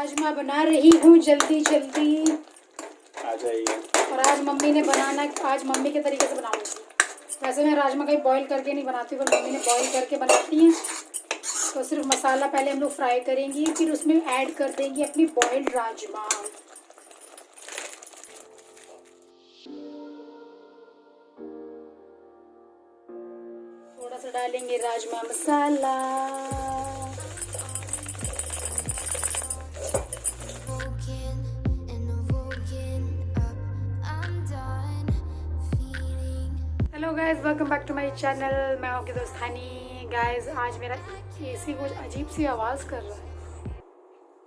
राजमा बना रही हूँ जल्दी जल्दी। आ जाइए। और आज मम्मी ने बनाना, आज मम्मी के तरीके से बनाऊंगी। वैसे मैं राजमा कहीं बॉईल करके नहीं बनाती, पर मम्मी ने बॉईल करके बनाती हैं। तो सिर्फ मसाला पहले हम लोग फ्राई करेंगे, फिर उसमें ऐड कर देंगे अपनी बॉइल्ड राजमा। थोड़ा सा डालेंगे rajma masala. Hello guys, welcome back to my channel. मैं आपकी दोस्त हनी। गाइस आज मेरा एसी कुछ अजीब सी आवाज़ कर रहा है।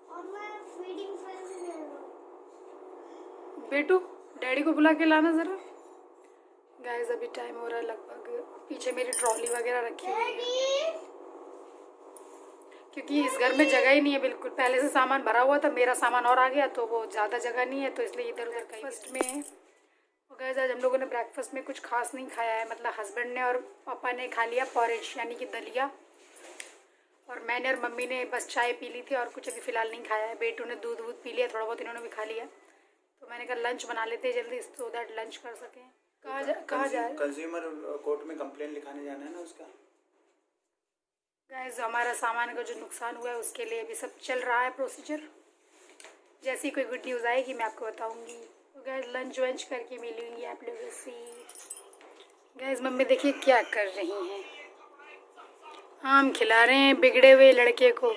और मैं फीडिंग फ्रेंड बेटू डैडी को बुला के लाना ज़रा। गाइस अभी टाइम हो रहा है लगभग, पीछे मेरी ट्रॉली वगैरह रखी हुई है क्योंकि इस घर में जगह ही नहीं है बिल्कुल। पहले से सामान भरा हुआ था, मेरा सामान और आ गया तो वो ज़्यादा जगह नहीं है, तो इसलिए इधर उधर कहीं फर्स्ट में है। और गाइस आज हम लोगों ने ब्रेकफास्ट में कुछ खास नहीं खाया है। मतलब हस्बैंड ने और पापा ने खा लिया पॉरेज यानी कि दलिया, और मैंने और मम्मी ने बस चाय पी ली थी और कुछ अभी फ़िलहाल नहीं खाया है। बेटू ने दूध वूध पी लिया, थोड़ा बहुत इन्होंने भी खा लिया। तो मैंने कहा लंच बना लेते हैं जल्दी, सो दैट लंच कर सकें। कहाँ जा रहे? कंज्यूमर कोर्ट में कंप्लेन लिखाने जाना है ना उसका। गाइस हमारा सामान का जो नुकसान हुआ है उसके लिए अभी सब चल रहा है प्रोसीजर। जैसी कोई गुड न्यूज़ आएगी मैं आपको बताऊंगी। तो गाइस लंच वंच करके मिलूंगी आप लोगों से। गाइस मम्मी देखिए क्या कर रही हैं, आम खिला रहे हैं बिगड़े हुए लड़के को।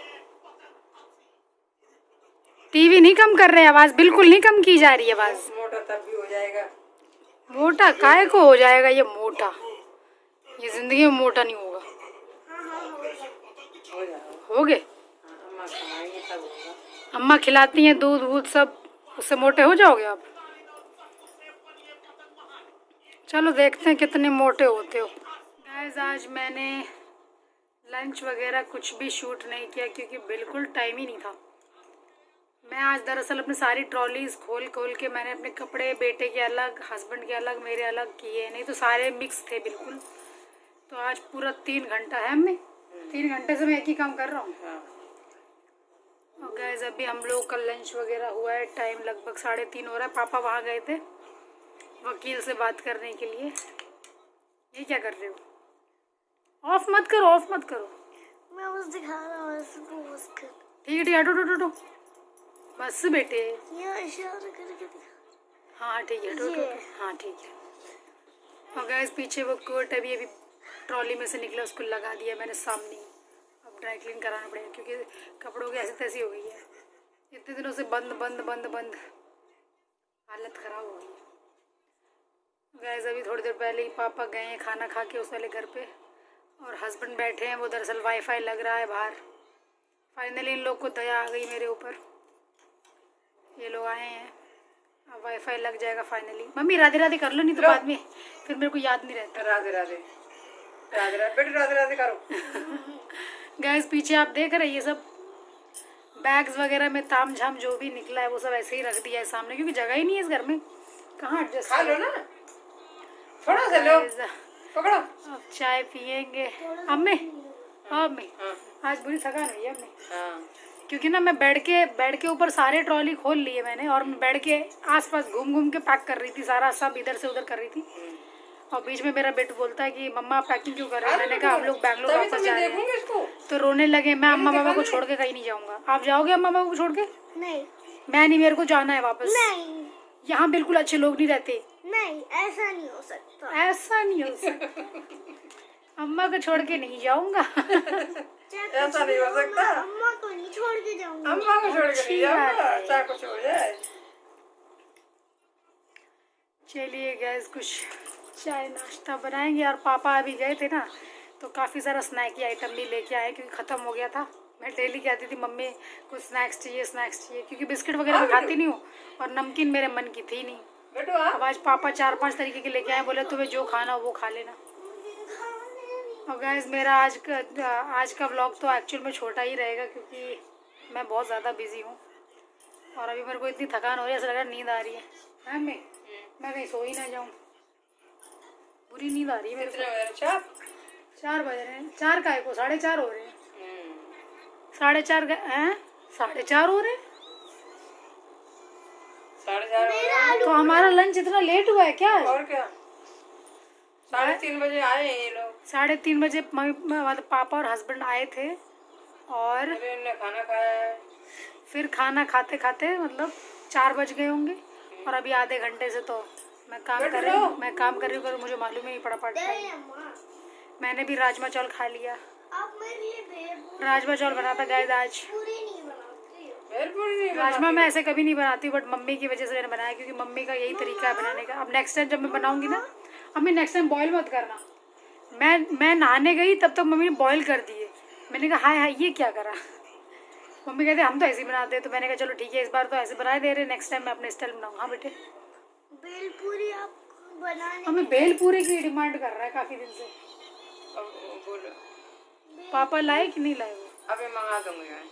टीवी नहीं कम कर रहे, आवाज़ बिल्कुल नहीं कम की जा रही है। आवाज़ मोटा तब भी हो जाएगा। मोटा काहे को हो जाएगा ये मोटा? ये जिंदगी में मोटा नहीं होगा। हो जाएगा। हो गए? अम्मा खिलाएंगे तब होगा। अम्मा खिलाती हैं दूध वूध सब, उससे मोटे हो जाओगे आप। चलो देखते हैं कितने मोटे होते हो। गाइस आज मैंने लंच वगैरह कुछ भी शूट नहीं किया क्योंकि बिल्कुल टाइम ही नहीं था। मैं आज दरअसल अपनी सारी ट्रॉलीज खोल खोल के मैंने अपने कपड़े बेटे के अलग, हस्बैंड के अलग, मेरे अलग किए, नहीं तो सारे मिक्स थे बिल्कुल। तो आज पूरा 3 घंटा है, मैं 3 घंटे से मैं एक ही काम कर रहा हूँ। और गाइस अभी हम लोग का लंच वगैरह हुआ है, टाइम लगभग 3:30 हो रहा है। पापा वहाँ गए थे वकील से बात करने के लिए। ये क्या कर रहे हो? ऑफ मत करो, ऑफ मत करो। मैं बस दिखा रहा हूँ इसको उसका। ठीक है, हटो बस बेटे। ये इशारा करके दिखा। हाँ ठीक है, हटो। हाँ ठीक है। और गाइस पीछे वो कोट अभी ट्रॉली में से निकला, उसको लगा दिया मैंने सामने। अब ड्राई क्लीन कराना पड़ेगा क्योंकि कपड़ों की ऐसी तैसी हो गई है। इतने दिनों से बंद हालत ख़राब हो गई है। गाइस अभी थोड़ी देर पहले ही पापा गए हैं खाना खा के उस वाले घर पे, और हस्बैंड बैठे हैं। वो दरअसल वाईफाई लग रहा है बाहर। फाइनली इन लोग को दया आ गई मेरे ऊपर, ये लोग आए हैं। अब वाईफाई लग जाएगा फाइनली। मम्मी राधे राधे कर लो, नहीं तो बाद में फिर मेरे को याद नहीं रहता। राधे राधे राधे राधे बेटे, राधे राधे करो। गाइस पीछे आप देख रहे हैं ये सब बैग्स वगैरह में ताम झाम जो भी निकला है वो सब ऐसे ही रख दिया है सामने, क्योंकि जगह ही नहीं है इस घर में। कहाँ एडजस्ट खा लो ना, थोड़ा सा लो, पकड़ो। अब चाय पियेंगे। अम्मी आज बुरी थकान हुई है अम्मी, क्योंकि ना मैं बेड के ऊपर सारे ट्रॉली खोल लिए मैंने, और मैं बेड के आसपास घूम घूम के पैक कर रही थी, सारा सब इधर से उधर कर रही थी। और बीच में मेरा बेटू बोलता है कि मम्मा पैकिंग क्यों कर रहे हैं? मैंने कहा हम लोग बैंगलोर वापस जा रहे हैं। तो रोने लगे। मैं अम्मा बाबा को छोड़ के कहीं नहीं जाऊंगा। आप जाओगे अम्मा बाबा को छोड़ के? नहीं मैं नहीं, मेरे को जाना है वापस। नहीं यहाँ बिल्कुल अच्छे लोग नहीं रहते। नहीं, ऐसा नहीं हो सकता। ऐसा नहीं हो सकता। अम्मा को छोड़ के नहीं जाऊंगा। ऐसा नहीं हो सकता। अम्मा को नहीं छोड़ के जाऊंगा। अम्मा को छोड़ के नहीं जाऊंगा, चाहे कुछ हो जाए। चलिए गैस कुछ चाय नाश्ता बनाएंगे। और पापा अभी गए थे ना, तो काफ़ी सारा स्नैकी आइटम भी लेके आए क्योंकि ख़त्म हो गया था। मैं डेली कहती थी मम्मी कुछ स्नैक्स चाहिए, क्योंकि बिस्किट वगैरह मैं खाती नहीं हूँ और नमकीन मेरे मन की थी नहीं। अब आज पापा 4-5 तरीके के लेके आए, बोले तुम्हें जो खाना हो वो खा लेना। और गाइस मेरा आज का व्लॉग तो एक्चुअल में छोटा ही रहेगा क्योंकि मैं बहुत ज़्यादा बिजी हूँ और अभी मेरे को इतनी थकान हो रही है, ऐसा लग रहा है नींद आ रही है। मैं कहीं सो ही ना जाऊँ, बुरी नींद आ रही है मेरे को। 4 बज रहे हैं। 4 को 4:30 हो रहे हैं। 4:30 हैं, 4:30 हो रहे हैं। 4:30 बजे। तो हमारा लंच इतना लेट हुआ है क्या? और क्या, 3:30 बजे आए हैं ये लोग। 3:30 बजे मतलब पापा और हस्बैंड आए थे और अरे इन्होंने खाना खाया है। फिर खाना खाते खाते मतलब 4 बज गए होंगे। और अभी आधे घंटे से तो मैं काम कर रही हूँ पर मुझे मालूम ही नहीं पड़ा पार्ट टाइम। अम्मा, मैंने भी राजमा चावल खा लिया। आप मेरे लिए भेलपूरी राजमा चावल बना था गाइस आज। नहीं बनाती हो। भेलपूरी नहीं राजमा मैं ऐसे कभी नहीं बनाती बट मम्मी की वजह से मैंने बनाया क्योंकि मम्मी का यही तरीका है बनाने का। अब नेक्स्ट टाइम जब मैं बनाऊंगी ना, अम्मी नेक्स्ट टाइम बॉईल मत करना। मैं नहाने गई तब तक मम्मी ने बॉईल कर दिए। मैंने कहा हाय हाय ये क्या करा। मम्मी कहते हम तो ऐसे ही बनाते हैं। तो मैंने कहा चलो ठीक है इस बार तो ऐसे बनाए दे रहे, नेक्स्ट टाइम मैं अपने स्टाइल बनाऊँ। हाँ बेटे, भेलपूरी आप बनाने हमें भेलपूरी की डिमांड कर रहा है काफ़ी दिन से। अब बोलो, पापा लाए कि नहीं लाए वो? अभी मंगा दूंगी मैं।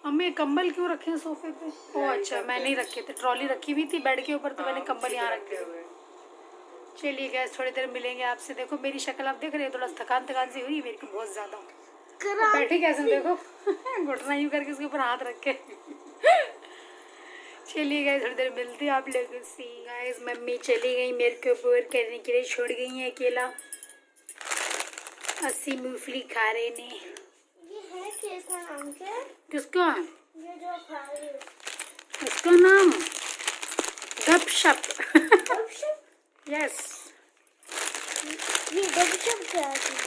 मम्मी ये कंबल क्यों रखे हैं सोफे पे? ओ अच्छा, मैं नहीं रखे थे, ट्रॉली रखी हुई थी बेड के ऊपर तो मैंने कंबल यहाँ रख दिया। चलिए गैस थोड़ी देर मिलेंगे आपसे। देखो मेरी शक्ल आप देख रहे हैं, थोड़ा थकान सी हुई मेरे को बहुत ज़्यादा। बैठी कैसे देखो घुटना यूँ करके उसके ऊपर हाथ रख के। चलिए गए थोड़ी देर मिलती है आप लोगों से। गाइस मम्मी चली गई, मेरे को ऊपर करने के लिए छोड़ गई हैं अकेला। अस्सी मूंगफली खा रहे ने। ये है केक का नाम क्या है? किसका? ये जो खा रही हो। इसका नाम गपशप। गपशप? यस, ये गपशप क्या चीज़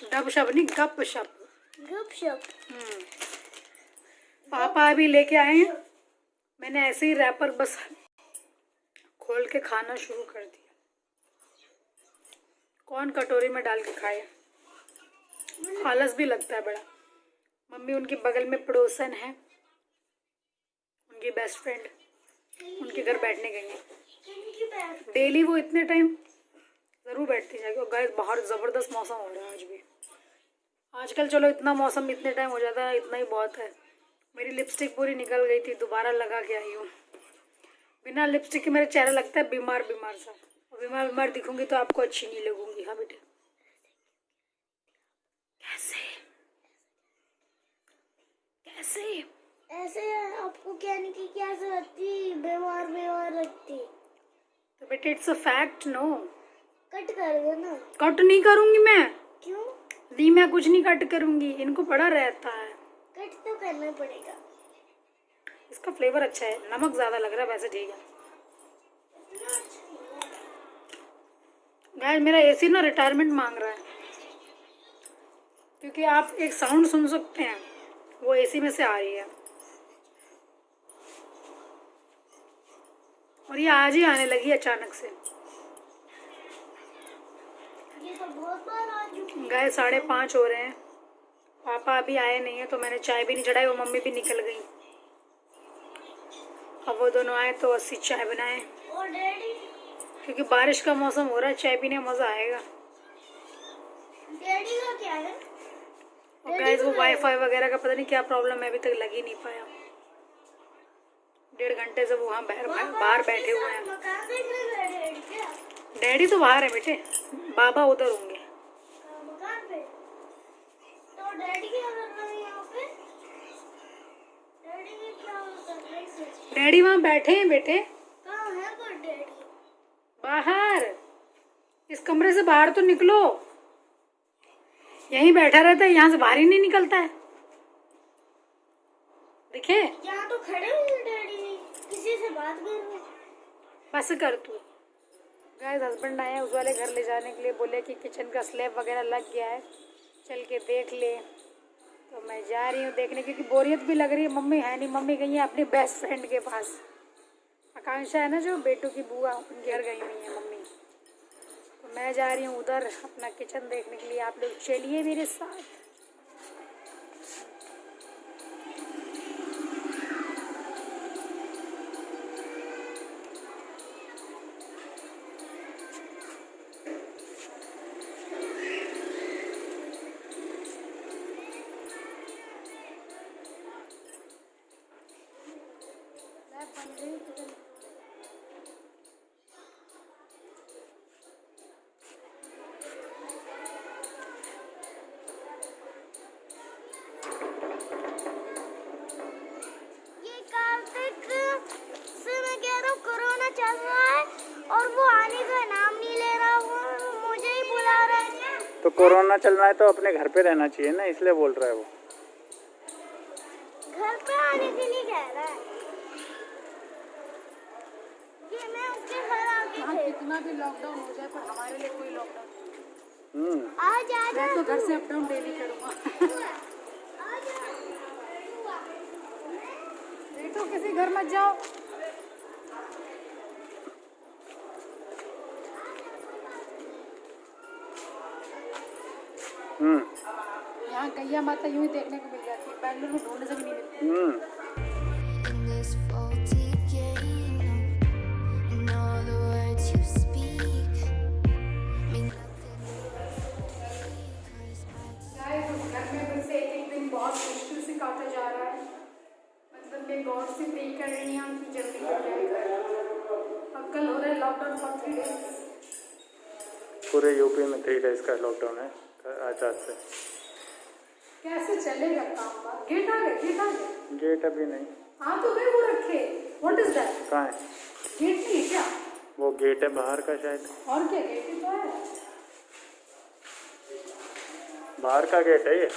है? गपशप नहीं गपशप। गपशप। पापा अभी लेके आए हैं। मैंने ऐसे ही रैपर बस खोल के खाना शुरू कर दिया। कौन कटोरी में डाल के खाए, आलस भी लगता है बड़ा। मम्मी उनके बगल में पड़ोसन है, उनकी बेस्ट फ्रेंड, उनके घर बैठने गई हैं। डेली वो इतने टाइम ज़रूर बैठती जाएगी। और गाइस बाहर ज़बरदस्त मौसम हो रहा है आज भी। आजकल चलो इतना मौसम इतने टाइम हो जाता है, इतना ही बहुत है। मेरी लिपस्टिक पूरी निकल गई थी, दोबारा लगा के आई हूँ। बिना लिपस्टिक के मेरा चेहरा लगता है बीमार बीमार सा। और बीमार दिखूंगी तो आपको अच्छी नहीं लगूंगी। हाँ बेटे, कैसे कैसे ऐसे आपको कहने की क्या जरूरत थी? बीमार लगती। तो बेटे it's a fact. No cut कर दो ना। कट नहीं करूंगी मैं। क्यों? नहीं मैं कुछ नहीं कट करूंगी, इनको पड़ा रहता है। कट तो करना पड़ेगा। इसका फ्लेवर अच्छा है, नमक ज़्यादा लग रहा है वैसे ठीक है। इतना अच्छा नहीं है। गाइस मेरा एसी ना रिटायरमेंट मांग रहा है क्योंकि आप एक साउंड सुन सकते हैं, वो एसी में से आ रही है। और ये आज ही आने लगी अचानक से। ये तो बहुत बार आ चुकी है। गाइस 5:30 हो रहे हैं, पापा अभी आए नहीं है तो मैंने चाय भी नहीं चढ़ाई। वो मम्मी भी निकल गई। अब वो दोनों आए तो अस्सी चाय बनाए और डैडी? क्योंकि बारिश का मौसम हो रहा है, चाय पीने में मज़ा आएगा। डैडी का क्या है? और गाइस वो वाईफाई वगैरह का पता नहीं क्या प्रॉब्लम है, अभी तक लग ही नहीं पाया। 1.5 घंटे से वो वहाँ बाहर बैठे हुए हैं। मकान देखने गए डैडी क्या? डैडी तो बाहर है बेटे, बाबा उधर होंगे। मकान पे? तो डैडी क्या कर रहे हैं यहाँ पे? डैडी ने क्या कर रहे हैं? डैडी वहाँ बैठे हैं बेटे, कहाँ है पर डैडी? बाहर। इस कमरे से बाहर तो निकलो, यहीं बैठा रहता है, यहाँ से बाहर ही नहीं निकलता है। दिखे? यहाँ तो खड़े हुए डैडी, किसी से बात कर रहे हैं। बस कर तू। गाइस हस्बैंड आए हैं उस वाले घर ले जाने के लिए, बोले कि किचन का स्लैब वगैरह लग गया है, चल के देख ले। तो मैं जा रही हूँ देखने क्योंकि बोरियत भी लग रही है। मम्मी है नहीं, मम्मी गई है अपनी बेस्ट फ्रेंड के पास। आकांक्षा है ना जो बेटू की बुआ, उनके घर गई हुई है मम्मी। तो मैं जा रही हूँ उधर अपना किचन देखने के लिए। आप लोग चलिए मेरे साथ। ये कार्तिक और वो आने का नाम नहीं ले रहा, वो मुझे ही बुला रहा है। तो कोरोना चल रहा है तो अपने घर पे रहना चाहिए ना, इसलिए बोल रहा है वो। घर पे आने के लिए कह रहा है कि मैं उसके घर आके हाँ, खेलूं। कितना भी लॉकडाउन हो जाए पर हमारे लिए कोई लॉकडाउन आज आ जा मैं तो घर तू। से अप डाउन डेली करूँगा। आ जा। बेटो किसी घर मत जाओ। यहाँ गैया माता यूं ही देखने को मिल जाती है, बैंगलोर में ढूंढने से भी नहीं मिलती। In this faulty game, and all the words you speak mean nothing. Guys, उस घर में मुझसे एक दिन बहुत मुश्किल से काटा जा रहा है। मतलब मैं गॉड से प्रे कर रही हूँ कि जल्दी हो जाए घर। अब कल हो रहा है लॉकडाउन फॉर 3 डेज। पूरे यूपी में 3 डेज का लॉकडाउन है आज से। कैसे चलेगा काम का? गेट आ गए, गेट आ गए। गेट अभी नहीं। हाँ तो गए वो रखे। What is that? कहाँ है? गेट नहीं है क्या? वो गेट है बाहर का शायद। और क्या, गेट ही तो है। बाहर का गेट है ये।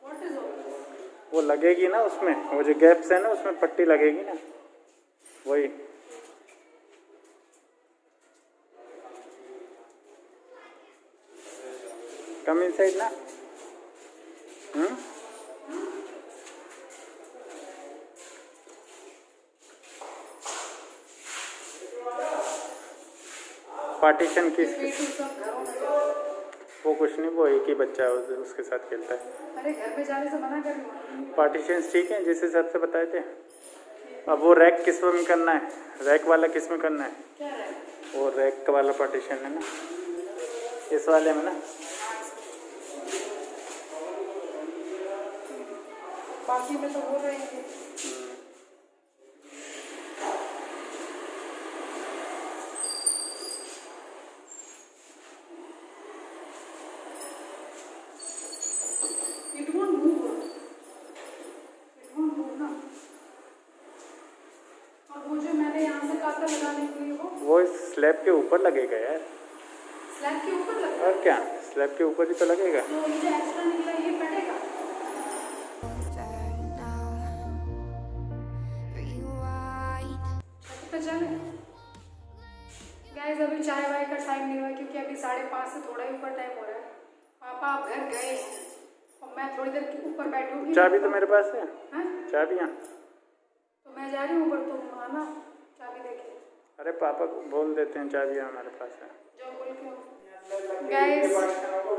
What is all? वो लगेगी ना उसमें, वो जो गैप्स है ना उसमें पट्टी लगेगी ना, वही। कम इनसाइड ना। पार्टीशन किस? बेटू सब घरों में। वो कुछ नहीं, वो एक ही बच्चा है, उसके साथ खेलता है। अरे घर में जाने से मना कर रही हूँ। पार्टीशन ठीक है जिस हिसाब से बताए थे। अब वो रैक किस में करना है? रैक वाला किस में करना है? क्या है? वो रैक वाला पार्टीशन है ना, इस वाले में ना। बाकी में तो बोल रहे हैं। It won't move. It won't move ना। और वो जो मैंने यहाँ से काटा लगाने के लिए वो इस स्लैब के ऊपर लगेगा यार। स्लैब के ऊपर लगा। और क्या, स्लैब के ऊपर ही तो लगेगा। तो ये जो एक्स्ट्रा निकला ये पड़ेगा। तो चले गाइस, अभी चाय वाय का टाइम नहीं हुआ क्योंकि अभी 5:30 से थोड़ा ही ऊपर टाइम हो रहा है। पापा आप घर गए और मैं थोड़ी देर ऊपर बैठूंगी। चाबी तो मेरे पास है। हाँ? चाबियाँ तो मैं जा रही हूँ ऊपर, तुम आना चाबी देके। अरे पापा को बोल देते हैं, चाबियाँ हमारे पास है। जो बोल के गाइस,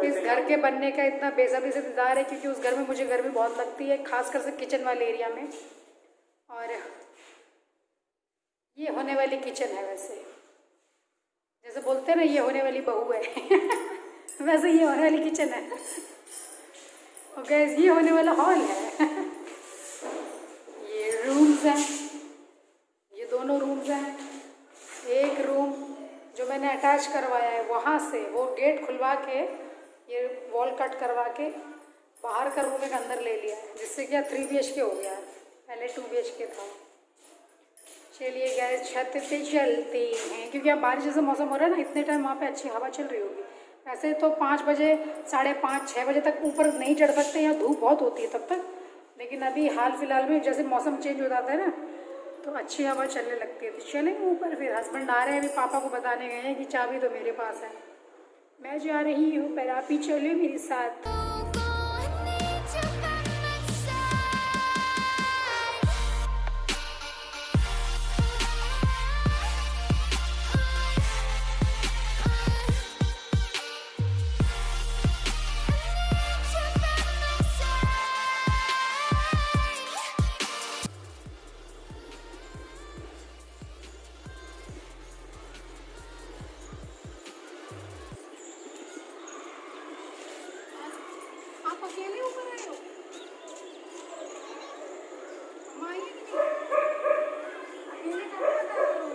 इस घर के बनने का इतना बेसब्री से इंतजार है क्योंकि उस घर में मुझे गर्मी बहुत लगती है, खासकर से किचन वाले एरिया में। और ये होने वाली किचन है, वैसे जैसे बोलते हैं ना ये होने वाली बहू है वैसे ये होने वाली किचन है। और गाइस ये होने वाला हॉल है ये रूम्स हैं, ये दोनों रूम्स हैं। एक रूम जो मैंने अटैच करवाया है, वहाँ से वो गेट खुलवा के ये वॉल कट करवा के बाहर का रूम एक अंदर ले लिया है, जिससे क्या 3 BHK हो गया है, पहले 2 BHK था। चलिए गैस छत पे चलते हैं क्योंकि अब बारिश जैसा मौसम हो रहा है ना, इतने टाइम वहाँ पे अच्छी हवा चल रही होगी। वैसे तो 5 बजे 5:30 6 बजे तक ऊपर नहीं चढ़ सकते, यहाँ धूप बहुत होती है तब तक। लेकिन अभी हाल फिलहाल में जैसे मौसम चेंज हो जाता है ना, तो अच्छी हवा चलने लगती है। तो चलेंगे ऊपर। फिर हस्बैंड आ रहे हैं, अभी पापा को बताने गए हैं कि चाबी तो मेरे पास है, मैं जा रही हूँ, पर आप ही चले मेरे साथ। आप अकेले ऊपर आए हो? हम आइए कि नहीं? अकेले कहाँ आता है लोग?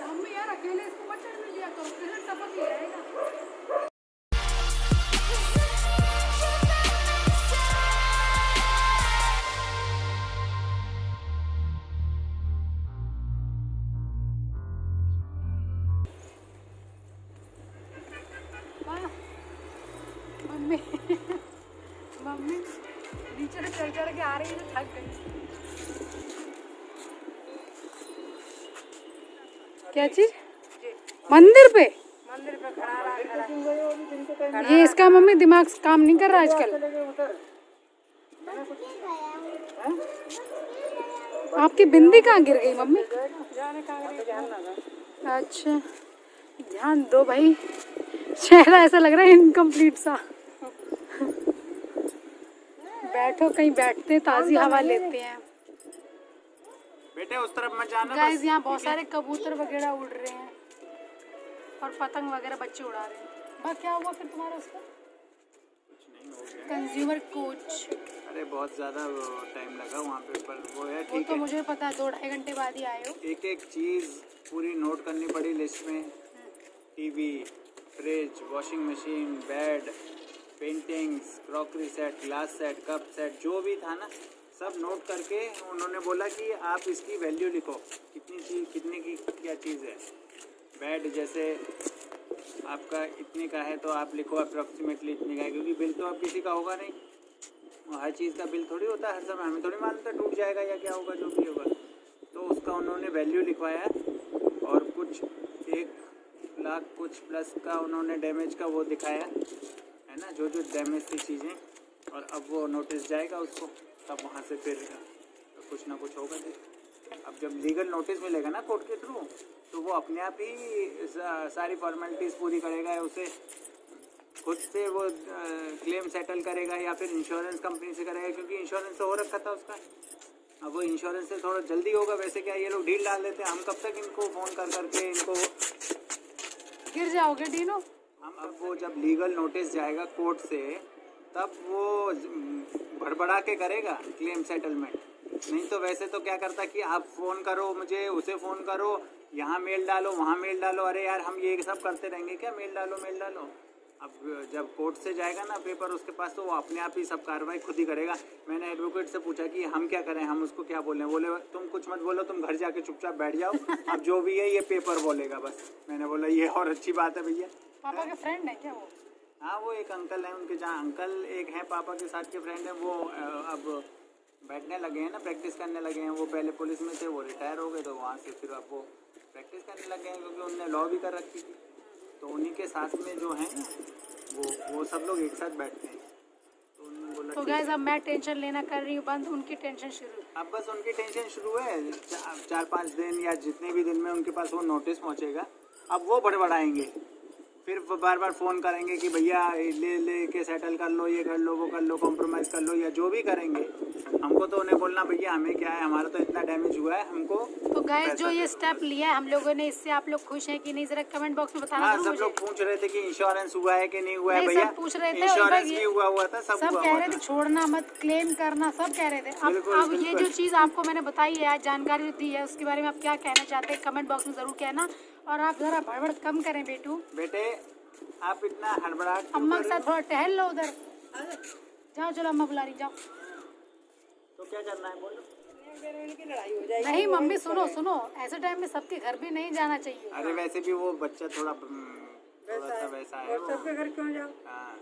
हम यार अकेले इसको मत चढ़ने दिया करो, फिर टपक ही जाएगा। मम्मी मम्मी नीचे से चल चल के आ रही है तो थक गई। क्या चीज? मंदिर पे ये इसका मम्मी दिमाग काम नहीं कर रहा आजकल। आपकी बिंदी कहाँ गिर गई मम्मी? अच्छा ध्यान दो भाई, चेहरा ऐसा लग रहा है इनकम्प्लीट सा। बैठो कहीं बैठते हैं, ताज़ी हवा लेते हैं। बेटे उस तरफ मत जाना। गाइस यहाँ बहुत सारे कबूतर वगैरह उड़ रहे हैं और पतंग वगैरह बच्चे उड़ा रहे हैं। बस क्या हुआ फिर तुम्हारा उसका? Consumer coach. अरे बहुत ज़्यादा टाइम लगा वहाँ पे, पर वो है वो ठीक तो है। मुझे पता है, 2-2.5 घंटे बाद ही आए हो। एक एक चीज़ पूरी नोट करनी पड़ी लिस्ट में। TV, fridge, washing machine, bed, paintings, crockery set, glass set, cup set, जो भी था ना सब नोट करके उन्होंने बोला कि आप इसकी वैल्यू लिखो, कितनी चीज़, कितने की क्या चीज़ है। बेड जैसे आपका इतने का है तो आप लिखो अप्रॉक्सीमेटली इतने का है, क्योंकि बिल तो अब किसी का होगा नहीं और हर चीज़ का बिल थोड़ी होता है हर समय, हमें थोड़ी मालूम था टूट जाएगा या क्या होगा, जो भी होगा। तो उसका उन्होंने वैल्यू लिखवाया और कुछ 1 लाख कुछ प्लस का उन्होंने डैमेज का वो दिखाया है ना, जो जो डैमेज थी चीज़ें। और अब वो नोटिस जाएगा उसको, तब वहाँ से फिर कुछ ना कुछ होगा। अब जब लीगल नोटिस मिलेगा ना कोर्ट के थ्रू, तो वो अपने आप ही सारी फॉर्मेलिटीज़ पूरी करेगा, उसे खुद से वो क्लेम सेटल करेगा या फिर इंश्योरेंस कंपनी से करेगा, क्योंकि इंश्योरेंस तो हो रखा था उसका। अब वो इंश्योरेंस से थोड़ा जल्दी होगा, वैसे क्या ये लोग ढील डाल देते हैं। हम कब तक इनको फ़ोन कर करके इनको गिर जाओगे डीनो। हम अब वो जब लीगल नोटिस जाएगा कोर्ट से तब वो भड़बड़ा के करेगा क्लेम सेटलमेंट। नहीं तो वैसे तो क्या करता कि आप फ़ोन करो मुझे, उसे फ़ोन करो, यहाँ मेल डालो, वहाँ मेल डालो। अरे यार हम ये सब करते रहेंगे क्या? मेल डालो मेल डालो। अब जब कोर्ट से जाएगा ना पेपर उसके पास, तो वो अपने आप ही सब कार्रवाई खुद ही करेगा। मैंने एडवोकेट से पूछा कि हम क्या करें, हम उसको क्या बोलें? बोले तुम कुछ मत बोलो, तुम घर जाके चुपचाप बैठ जाओ, अब जो भी है ये पेपर बोलेगा बस। मैंने बोला ये और अच्छी बात है भैया। पापा के फ्रेंड है क्या वो? हाँ वो एक अंकल हैं उनके, जहाँ अंकल एक हैं पापा के साथ के फ्रेंड हैं, वो अब बैठने लगे हैं ना, प्रैक्टिस करने लगे हैं। वो पहले पुलिस में थे, वो रिटायर हो गए, तो वहाँ से फिर अब वो प्रैक्टिस करने लगे हैं, क्योंकि उनने लॉ भी कर रखी थी। तो उन्हीं के साथ में जो है ना वो सब लोग एक साथ बैठते हैं। तो उन्होंने बोला तो गाइस अब मैं टेंशन लेना कर रही हूँ बंद, उनकी टेंशन शुरू। अब बस उनकी टेंशन शुरू है। 4-5 दिन या जितने भी दिन में उनके पास वो नोटिस पहुँचेगा, अब वो बड़बड़ाएंगे, फिर बार बार फ़ोन करेंगे कि भैया ले के सेटल कर लो, ये कर लो, वो कर लो, कॉम्प्रोमाइज़ कर लो, या जो भी करेंगे। हमको तो उन्हें बोलना भैया हमें क्या है, हमारा तो इतना डैमेज हुआ है, हमको। तो गाइस जो ये स्टेप लिया है हम लोगों ने, इससे आप लोग खुश हैं कि नहीं? जरा कमेंट बॉक्स में बताना हाँ, जरूर सब लोग मुझे। पूछ रहे थे कि इंश्योरेंस हुआ है कि नहीं हुआ है। नहीं, भैया सब पूछ रहे थे, इंश्योरेंस ये भी हुआ था, सब हुआ कह रहे था। थे छोड़ना मत, क्लेम करना, सब कह रहे थे। बिल्कुल, अब ये बिल्कुल। जो चीज़ आपको मैंने बताई है, आज जानकारी दी है, उसके बारे में आप क्या कहना चाहते हैं कमेंट बॉक्स में ज़रूर कहना। और आप ज़रा भड़बड़ कम करें बेटू। बेटे आप इतना हड़बड़ाहट क्यों अम्मा कर के रहे साथ थोड़ा टहल लो उधर। जाओ चलो, अम्मा बुला रही, जाओ। हो? तो क्या करना है बोलो। नहीं मम्मी सुनो सुनो, ऐसे टाइम में सबके घर भी नहीं जाना चाहिए। अरे वैसे भी वो बच्चा थोड़ा सा वैसा है वो। सबके घर क्यों जाओ? हाँ।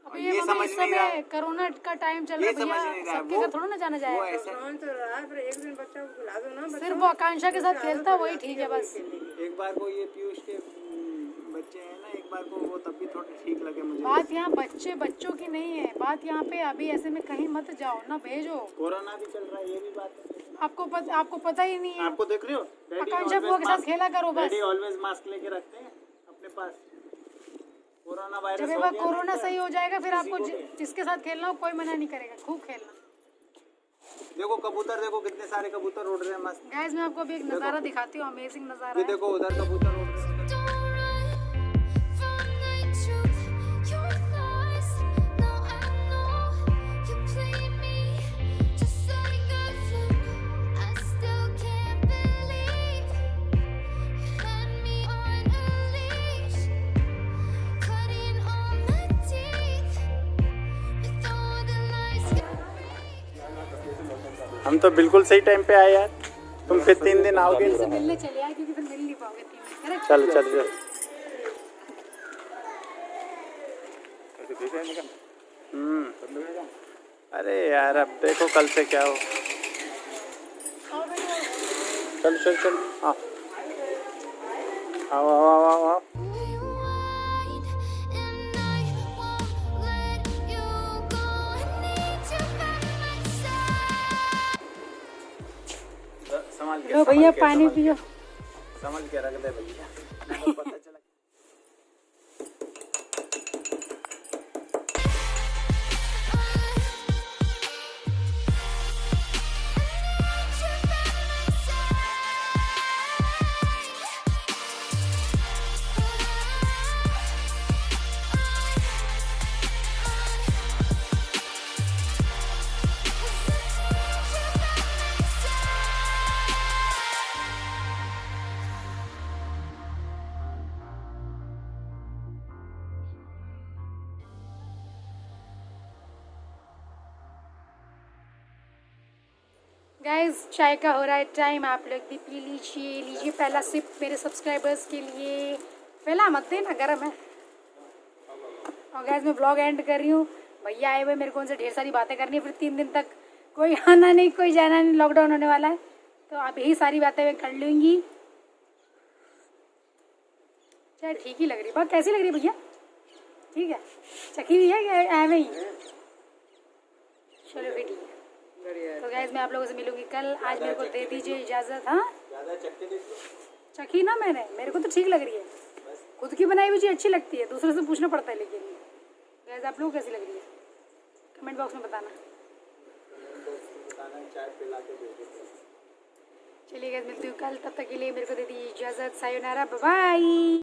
अब और ये ये मम्मी समझ इस नहीं रहा समय कोरोना का टाइम चल रहा ये है समझ भैया, नहीं रहा सबके वो घर थोड़ा ना जाना वो जाएगा। ऐसे कौन तो रहा है, फिर एक दिन बच्चा को बुला दो ना। सिर्फ वो आकांक्षा के साथ खेलता वही ठीक है बस। एक बार को ये पीयूष के बच्चे हैं ना, एक बार को वो तब भी थोड़े ठीक लगे मुझे। बात यहाँ बच्चों की नहीं है, बात यहाँ पे अभी ऐसे में कहीं मत जाओ ना, भेजो। कोरोना भी चल रहा है, ये भी बात है। आपको पता ही नहीं है। आपको देख रहे हो आकांक्षा बुआ के साथ खेला करो बस। डैडी ऑलवेज मास्क लेके रखते हैं अपने पास। कोरोना वायरस जब एक हो बार गया कोरोना ना, सही हो जाएगा फिर किसी आपको को भी। जिसके साथ खेलना हो कोई मना नहीं करेगा, खूब खेलना। देखो कबूतर, देखो कितने सारे कबूतर उड़ रहे हैं मस्त। गाइस मैं आपको अभी एक नज़ारा दिखाती हूँ, अमेजिंग नज़ारा ये है। देखो उधर कबूतर उड़ रहे हैं। Don't run from the truth. Your lies. No, I know you played me just like a flip. I still can't believe you had me on a leash, cutting all my teeth with all the lies you हम तो बिल्कुल सही time पे आए यार। तुम फिर 3 दिन आओगे। से मिलने चले आए क्योंकि फिर मिल नहीं पाओगे 3 दिन। चल चल चल। अरे यार अब देखो कल से क्या हो। चल चल चल आओ आओ आओ आओ आओ आओ। Rewind, and I won't let you go. I need you by my side. संभाल के लो भैया पानी पियो। संभाल के रख दे भैया। पता चला गाइस चाय का हो रहा है टाइम, आप लोग भी पी लीजिए। लीजिए पहला सिप मेरे सब्सक्राइबर्स के लिए। फैला मत देना, गर्म है। और गाइस मैं ब्लॉग एंड कर रही हूँ। भैया आए हुए मेरे को उनसे ढेर सारी बातें करनी है, फिर 3 दिन तक कोई आना नहीं कोई जाना नहीं, लॉकडाउन होने वाला है। तो अब यही सारी बातें मैं कर लूँगी। चाय ठीक ही लग रही, बात कैसी लग रही भैया? ठीक है, चखी हुई है क्या ऐਵੇਂ ही? चलो फिर ठीक है। तो गाइस मैं आप लोगों से मिलूंगी कल। आज मेरे को दे दीजिए इजाज़त। हाँ चखी ना मैंने, मेरे को तो ठीक लग रही है। खुद की बनाई हुई चीज़ अच्छी लगती है, दूसरे से पूछना पड़ता है। लेकिन गाइस आप लोगों को कैसी लग रही है कमेंट बॉक्स में बताना। चलिए गाइस मिलती हूँ कल, तब तक के लिए मेरे को दे दीजिए इजाज़त। सायोनारा, बाय बाय।